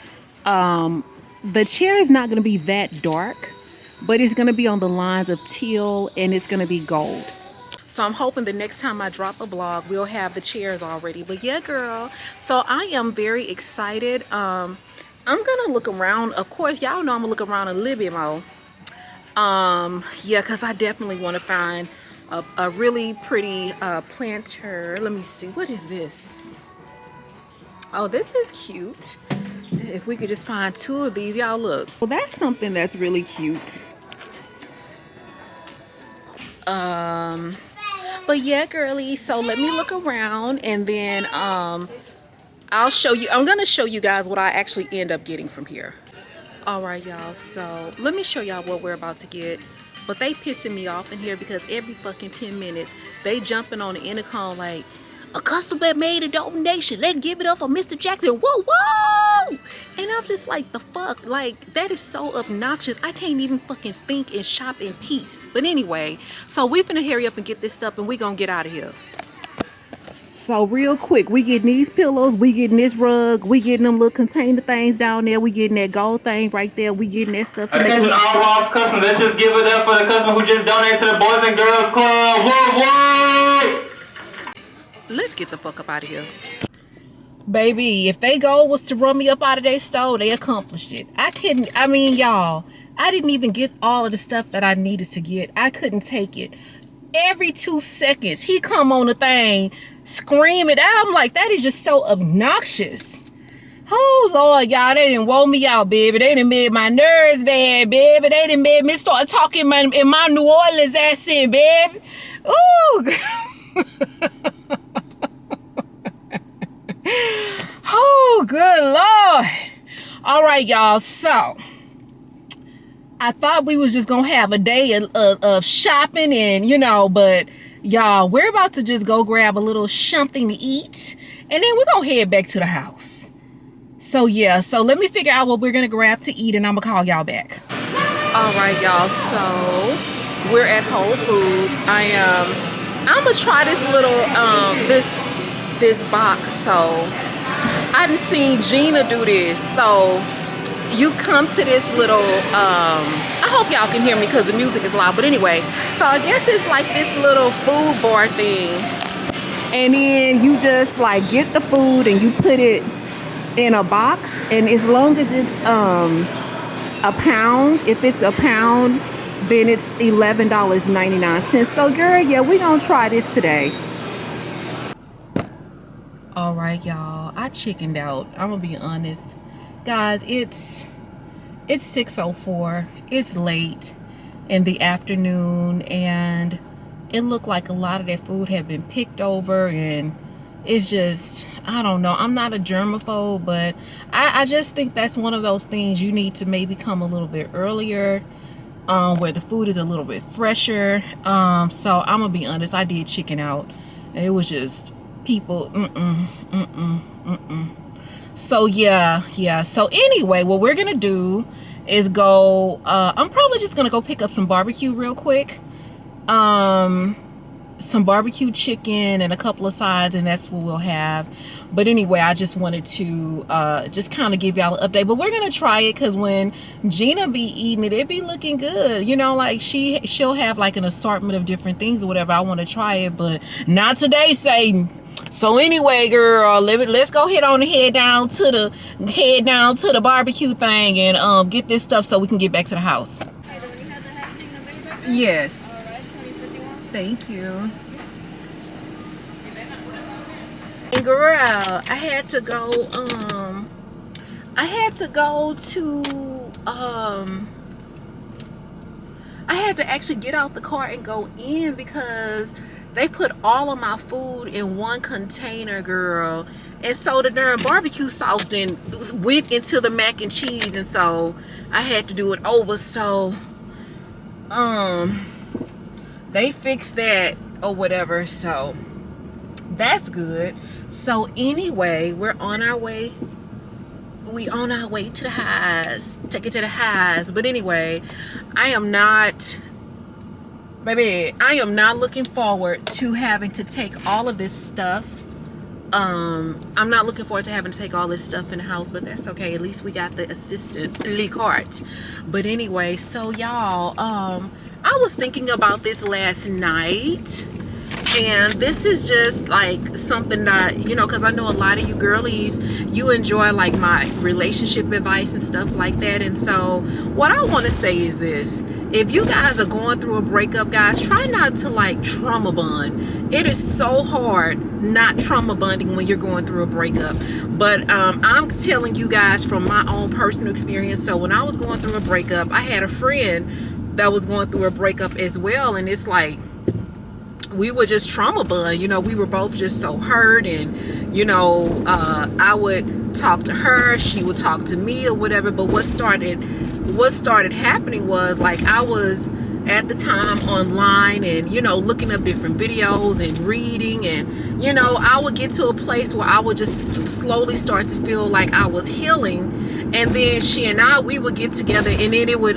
the chair is not going to be that dark, but it's going to be on the lines of teal, and it's going to be gold. So I'm hoping the next time I drop a vlog, we'll have the chairs already. But yeah, girl. So I am very excited. I'm going to look around. Of course, y'all know I'm going to look around a little bit more. Yeah, because I definitely want to find a really pretty planter. Let me see. What is this? Oh, this is cute. If we could just find two of these, y'all look. Well, that's something that's really cute. But yeah, girly, so let me look around, and then I'll show you. I'm gonna show you guys what I actually end up getting from here. All right, y'all, so let me show y'all what we're about to get. But they pissing me off in here because every fucking 10 minutes they jumping on the intercom like, a customer made a donation, let's give it up for Mr. Jackson. Whoa, whoa! And I'm just like, the fuck? Like, that is so obnoxious. I can't even fucking think and shop in peace. But anyway, so we finna hurry up and get this stuff, and we gonna get out of here. So real quick, we getting these pillows, we getting this rug, we getting them little container things down there, we getting that gold thing right there, we getting that stuff to make Attention all lost customers, let's just give it up for the customer who just donated to the Boys and Girls Club. Whoa, whoa! Let's get the fuck up out of here. Baby, if their goal was to run me up out of their store, they accomplished it. I mean, y'all, I didn't even get all of the stuff that I needed to get. I couldn't take it. Every 2 seconds, he come on the thing, screaming. I'm like, that is just so obnoxious. Oh, Lord, y'all, they done woke me out, baby. They done made my nerves bad, baby. They done made me start talking in my New Orleans accent, baby. Ooh. Oh, good Lord. All right, y'all, so I thought we was just gonna have a day of shopping, and you know, but y'all, we're about to just go grab a little something to eat, and then we're gonna head back to the house. So yeah, so let me figure out what we're gonna grab to eat, and I'm gonna call y'all back. All right, y'all, so we're at Whole Foods. I'm gonna try this little this box. So I done seen Gina do this. So you come to this little I hope y'all can hear me because the music is loud, but anyway, so I guess it's like this little food bar thing, and then you just like get the food and you put it in a box, and as long as it's a pound, if it's a pound, then it's $11.99. So girl, yeah, we gonna try this today. All right, y'all, I chickened out. I'm gonna be honest, guys. It's 6:04. It's late in the afternoon, and it looked like a lot of that food had been picked over, and it's just, I don't know. I'm not a germaphobe, but I just think that's one of those things you need to maybe come a little bit earlier, where the food is a little bit fresher. So I'm gonna be honest, I did chicken out. It was just people. So yeah. So anyway, what we're gonna do is go. I'm probably just gonna go pick up some barbecue real quick. Some barbecue chicken and a couple of sides, and that's what we'll have. But anyway, I just wanted to just kind of give y'all an update. But we're gonna try it, because when Gina be eating it be looking good, you know, like she'll have like an assortment of different things or whatever. I want to try it, but not today, Satan. So anyway, girl, let's go head down to the barbecue thing and get this stuff so we can get back to the house. Yes. Thank you. And girl, I had to go I had to actually get out the car and go in, because they put all of my food in one container, girl. And so the darn barbecue sauce then went into the mac and cheese, and so I had to do it over. So they fixed that or whatever, so that's good. So anyway, we're on our way. We on our way to the highs. Take it to the highs. But anyway, I am not looking forward to having to take all of this stuff. I'm not looking forward to having to take all this stuff in the house, but that's okay. At least we got the assistant, Decor. But anyway, so y'all, I was thinking about this last night, and this is just like something that, you know, because I know a lot of you girlies, you enjoy like my relationship advice and stuff like that. And so what I want to say is this: if you guys are going through a breakup, guys, try not to like trauma bond. It is so hard not trauma bonding when you're going through a breakup. But I'm telling you guys from my own personal experience. So when I was going through a breakup, I had a friend that was going through a breakup as well, and it's like we were just trauma bond. You know, we were both just so hurt, and you know, I would talk to her, she would talk to me or whatever. But what started happening was, like, I was at the time online and, you know, looking up different videos and reading, and you know, I would get to a place where I would just slowly start to feel like I was healing. And then she and we would get together, and then it would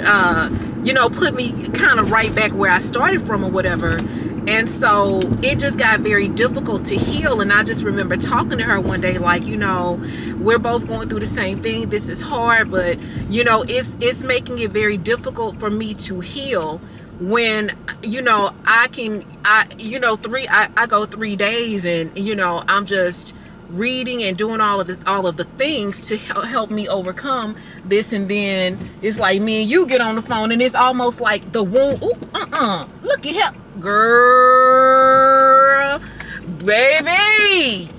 you know, put me kind of right back where I started from or whatever. And so it just got very difficult to heal. And I just remember talking to her one day, like, you know, we're both going through the same thing. This is hard, but you know, it's making it very difficult for me to heal when, you know, I go 3 days and, you know, I'm just reading and doing all of the things to help me overcome this. And then it's like me and you get on the phone, and it's almost like the wound. Look at him, girl, baby.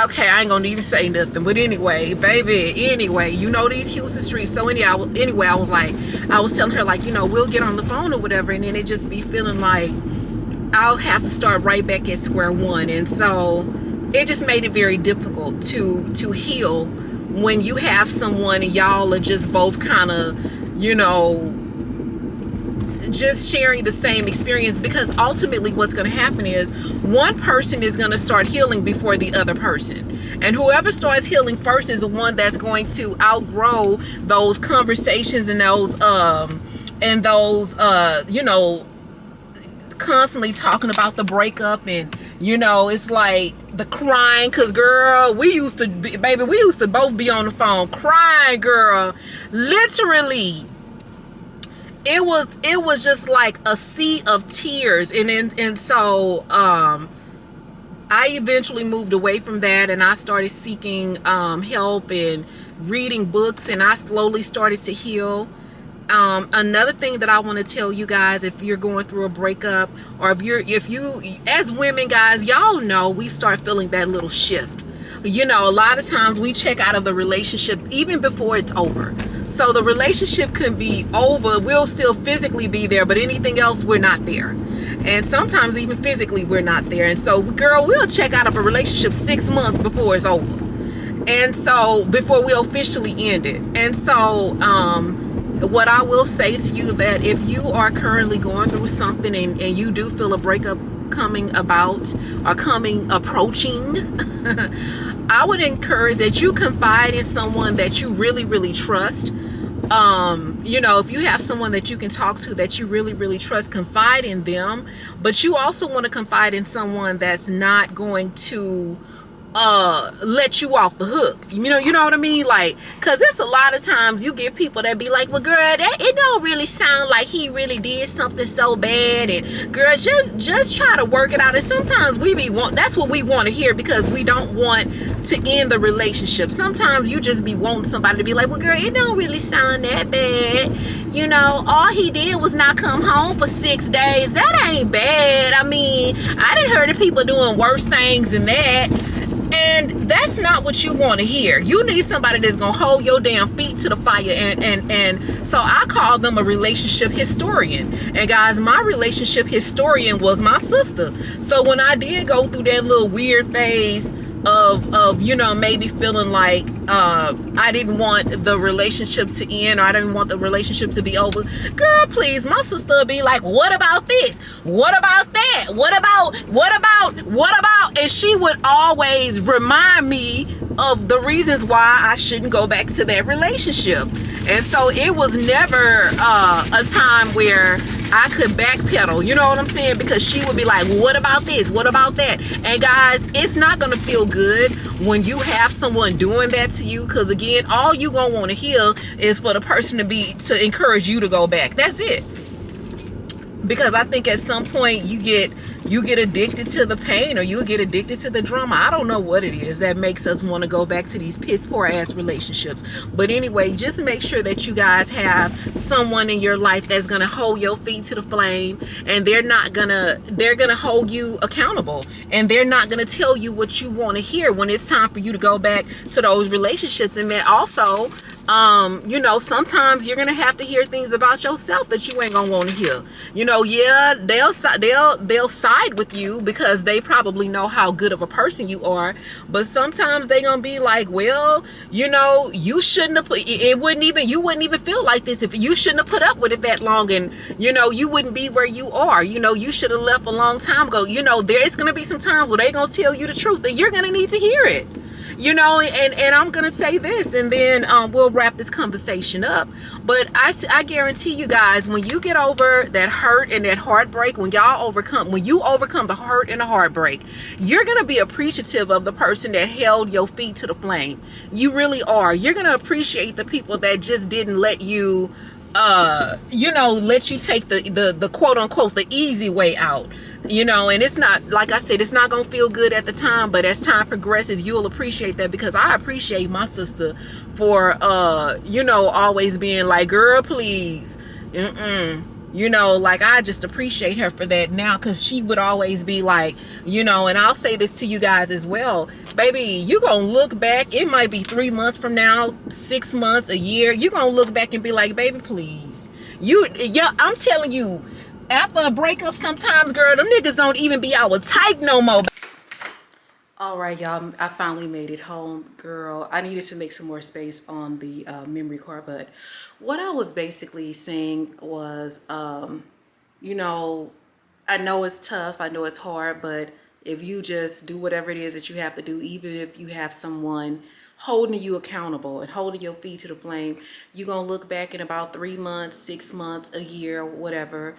Okay, I ain't gonna even say nothing, but anyway, baby, anyway, you know these Houston streets. So anyway, I was telling her, like, you know, we'll get on the phone or whatever, and then it just be feeling like I'll have to start right back at square one. And so it just made it very difficult to heal when you have someone and y'all are just both kind of, you know, just sharing the same experience. Because ultimately what's going to happen is one person is going to start healing before the other person, and whoever starts healing first is the one that's going to outgrow those conversations and those you know, constantly talking about the breakup. And you know, it's like the crying, because girl, we used to both be on the phone crying, girl, literally. It was just like a sea of tears. And so I eventually moved away from that, and I started seeking help and reading books, and I slowly started to heal. Another thing that I want to tell you guys, if you're going through a breakup, or if you as women, guys, y'all know we start feeling that little shift. You know, a lot of times we check out of the relationship even before it's over. So the relationship can be over, we'll still physically be there, but anything else, we're not there. And sometimes even physically we're not there. And so, girl, we'll check out of a relationship 6 months before it's over. And so, before we officially end it. And so, what I will say to you, that if you are currently going through something and you do feel a breakup coming about or approaching, I would encourage that you confide in someone that you really, really trust. You know, if you have someone that you can talk to that you really, really trust, confide in them. But you also want to confide in someone that's not going to let you off the hook. You know what I mean? Like, cause it's a lot of times you get people that be like, well, girl, it don't really sound like he really did something so bad, and girl, just try to work it out. And sometimes that's what we want to hear, because we don't want to end the relationship. Sometimes you just be wanting somebody to be like, well, girl, it don't really sound that bad. You know, all he did was not come home for 6 days. That ain't bad. I mean, I done heard of people doing worse things than that. And that's not what you want to hear. You need somebody that's gonna hold your damn feet to the fire. And so I call them a relationship historian. And guys, my relationship historian was my sister. So when I did go through that little weird phase of you know, maybe feeling like I didn't want the relationship to end, or I didn't want the relationship to be over, girl, please, my sister would be like, what about this, what about that, what about, and she would always remind me of the reasons why I shouldn't go back to that relationship. And so it was never a time where I could backpedal, you know what I'm saying? Because she would be like, what about this? What about that? And guys, it's not going to feel good when you have someone doing that to you. Because again, all you going to want to hear is for the person to encourage you to go back. That's it. Because I think at some point you get addicted to the pain, or you get addicted to the drama. I don't know what it is that makes us want to go back to these piss poor ass relationships. But anyway, just make sure that you guys have someone in your life that's gonna hold your feet to the flame, and they're gonna hold you accountable, and they're not gonna tell you what you want to hear when it's time for you to go back to those relationships. And then also, you know, sometimes you're gonna have to hear things about yourself that you ain't gonna want to hear. You know, yeah, they'll side with you because they probably know how good of a person you are, but sometimes they gonna be like, well, you know, you shouldn't have you wouldn't even feel like this if you shouldn't have put up with it that long, and you know, you wouldn't be where you are. You know, you should have left a long time ago. You know, there's gonna be some times where they gonna tell you the truth, and you're gonna need to hear it. You know, and I'm gonna say this, and then we'll wrap this conversation up. But I guarantee you guys, when you get over that hurt and that heartbreak, when you overcome the hurt and the heartbreak, you're gonna be appreciative of the person that held your feet to the flame. You really are. You're gonna appreciate the people that just didn't let you you know, let you take the quote unquote the easy way out. You know, and it's not, like I said, it's not gonna feel good at the time, but as time progresses, you'll appreciate that. Because I appreciate my sister for you know, always being like, girl, please, you know, like, I just appreciate her for that now, because she would always be like, you know, and I'll say this to you guys as well, baby, you gonna look back, it might be 3 months from now, 6 months, a year, you gonna look back and be like, baby, please, I'm telling you, after a breakup, sometimes, girl, them niggas don't even be our type no more. All right, y'all, I finally made it home. Girl, I needed to make some more space on the memory card, but what I was basically saying was, you know, I know it's tough, I know it's hard, but if you just do whatever it is that you have to do, even if you have someone holding you accountable and holding your feet to the flame, you're gonna look back in about 3 months, 6 months, a year, whatever,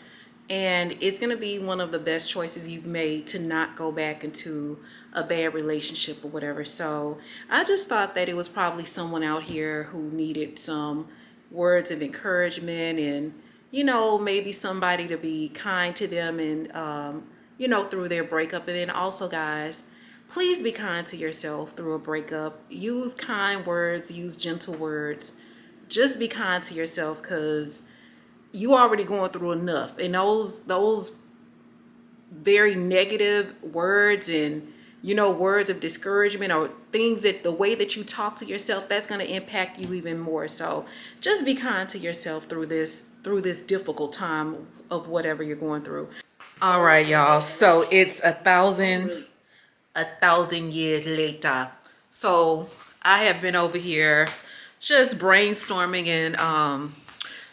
and it's going to be one of the best choices you've made to not go back into a bad relationship or whatever. So I just thought that it was probably someone out here who needed some words of encouragement, and, you know, maybe somebody to be kind to them, and, you know, through their breakup. And then also, guys, please be kind to yourself through a breakup. Use kind words, use gentle words. Just be kind to yourself, because you already going through enough, and those very negative words and, you know, words of discouragement, or things that the way that you talk to yourself, that's going to impact you even more. So just be kind to yourself through this difficult time of whatever you're going through. All right, y'all. So it's a thousand years later. So I have been over here just brainstorming and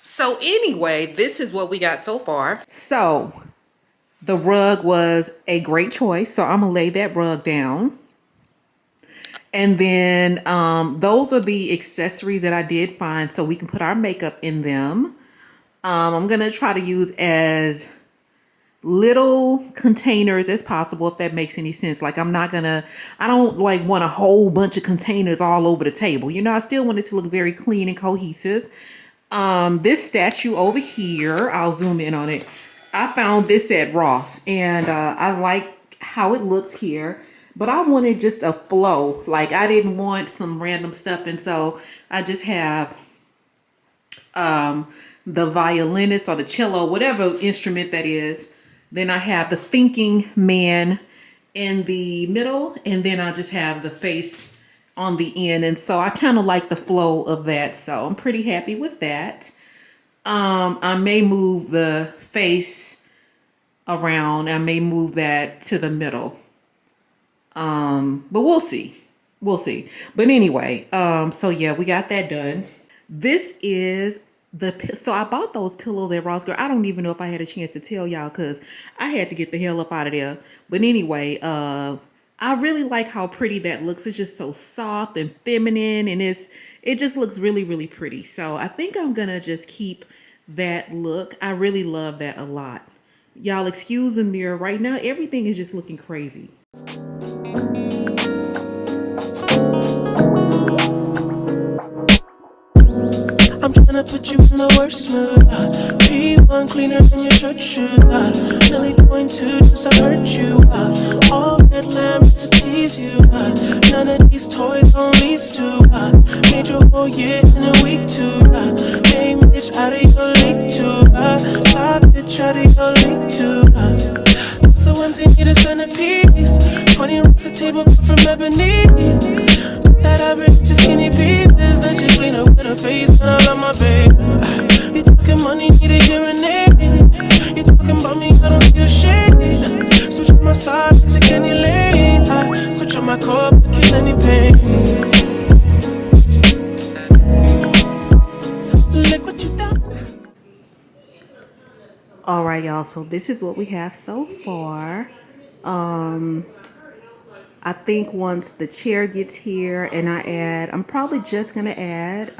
so anyway, this is what we got so far. So the rug was a great choice. So I'm gonna lay that rug down. And then those are the accessories that I did find so we can put our makeup in them. I'm gonna try to use as little containers as possible, if that makes any sense. Like I don't like want a whole bunch of containers all over the table. You know, I still want it to look very clean and cohesive. This statue over here, I'll zoom in on it. I found this at Ross and I like how it looks here, but I wanted just a flow. Like I didn't want some random stuff, and so I just have the violinist or the cello, whatever instrument that is. Then I have the thinking man in the middle, and then I just have the face on the end. And so I kind of like the flow of that. So I'm pretty happy with that. I may move the face around. I may move that to the middle. But we'll see. We'll see. But anyway, so yeah, we got that done. This is so I bought those pillows at Ross. Girl, I don't even know if I had a chance to tell y'all because I had to get the hell up out of there. But anyway, I really like how pretty that looks. It's just so soft and feminine, and it just looks really, really pretty. So I think I'm gonna just keep that look. I really love that a lot. Y'all excuse the mirror right now. Everything is just looking crazy. I'm tryna put you in the worst mood. P1 cleaner than your church shoes. Millie point two just to hurt you. All that lamps to tease you. None of these toys on lease to. Made your whole year in a week too. Name bitch out of your league too. Side bitch out of your league too. So empty, need a centerpiece. 20 rocks a table cut from ebony. That average to skinny pieces. Then she clean up with her face and I love my babe. You talking money, need a hearing aid. You talking about me, I don't see the shade. Switch up my side, take any lane. Switch up my core, kill any pain. Look what you done. All right, y'all. So this is what we have so far. I think once the chair gets here and I'm probably just gonna add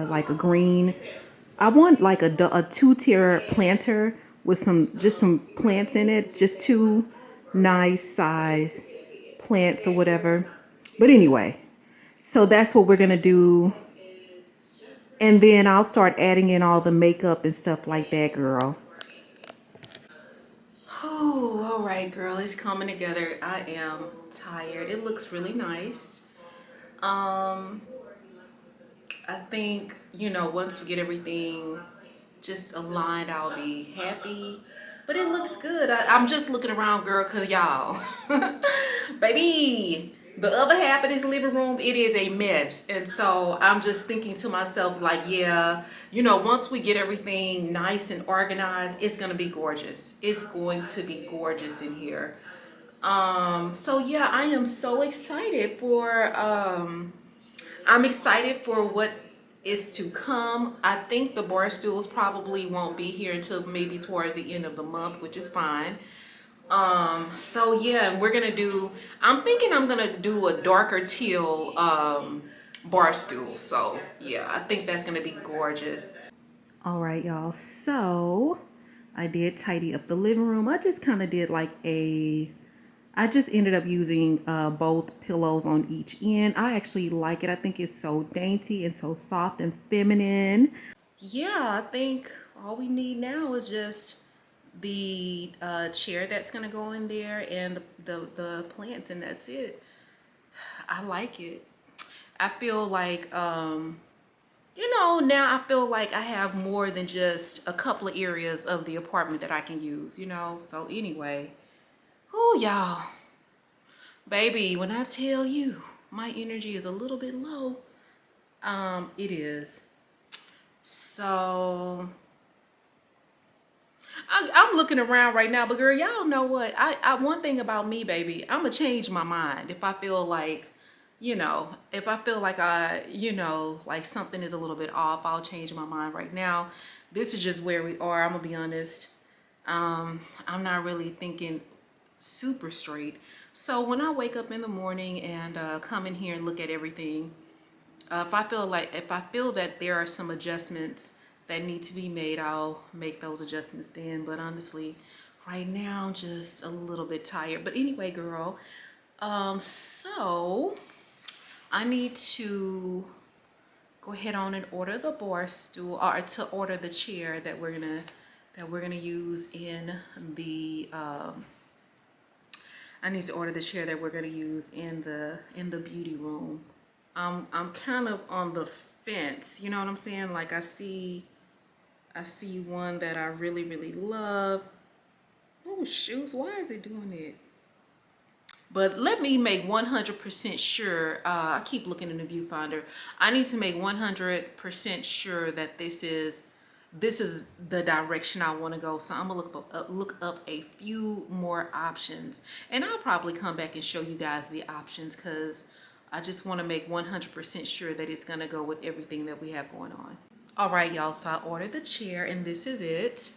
like a green. I want like a two-tier planter with some plants in it, just two nice size plants or whatever. But anyway, so that's what we're gonna do. And then I'll start adding in all the makeup and stuff like that, girl. Oh, all right, girl, it's coming together. I am tired. It looks really nice. I think, you know, once we get everything just aligned, I'll be happy. But it looks good. I'm just looking around, girl, because y'all, baby, the other half of this living room, it is a mess. And so I'm just thinking to myself, like, yeah, you know, once we get everything nice and organized, it's going to be gorgeous. It's going to be gorgeous in here. So yeah, I am so excited for, I'm excited for what is to come. I think the bar stools probably won't be here until maybe towards the end of the month, which is fine. So yeah, I'm thinking I'm gonna do a darker teal bar stool. So yeah, I think that's gonna be gorgeous. All right, y'all, so I did tidy up the living room. I just kind of did like I just ended up using both pillows on each end. I actually like it. I think it's so dainty and so soft and feminine. Yeah, I think all we need now is just the chair that's gonna go in there and the plants, and that's it. I like it. I feel like you know, now I feel like I have more than just a couple of areas of the apartment that I can use, you know. So anyway, oh y'all, baby, when I tell you my energy is a little bit low, it is. So I'm looking around right now, but girl, y'all know what? I one thing about me, baby, I'm gonna change my mind if I feel like, you know, if I feel like like something is a little bit off, I'll change my mind. Right now, this is just where we are. I'm gonna be honest. I'm not really thinking super straight. So when I wake up in the morning and come in here and look at everything, if I feel that there are some adjustments that need to be made, I'll make those adjustments then. But honestly, right now I'm just a little bit tired. But anyway, girl, so I need to go ahead on and order the bar stool, or to order the chair that we're gonna use in the I need to order the chair that we're gonna use in the beauty room. I'm kind of on the fence, you know what I'm saying? Like I see one that I really, really love. Oh shoes, why is it doing it? But let me make 100% sure, I keep looking in the viewfinder. I need to make 100% sure that this is the direction I want to go. So I'm gonna look up a few more options, and I'll probably come back and show you guys the options, because I just want to make 100% sure that it's gonna go with everything that we have going on. All right, y'all, so I ordered the chair and this is it.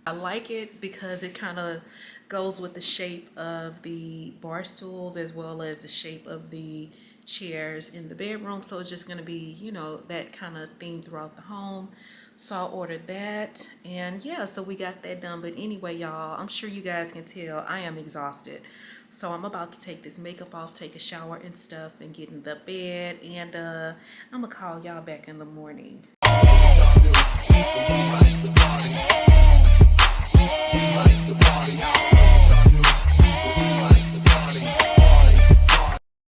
I like it because it kind of goes with the shape of the bar stools as well as the shape of the chairs in the bedroom. So it's just going to be, you know, that kind of theme throughout the home. So I ordered that, and yeah, so we got that done. But anyway, y'all, I'm sure you guys can tell I am exhausted. So I'm about to take this makeup off, take a shower and stuff, and get in the bed. And I'm gonna call y'all back in the morning.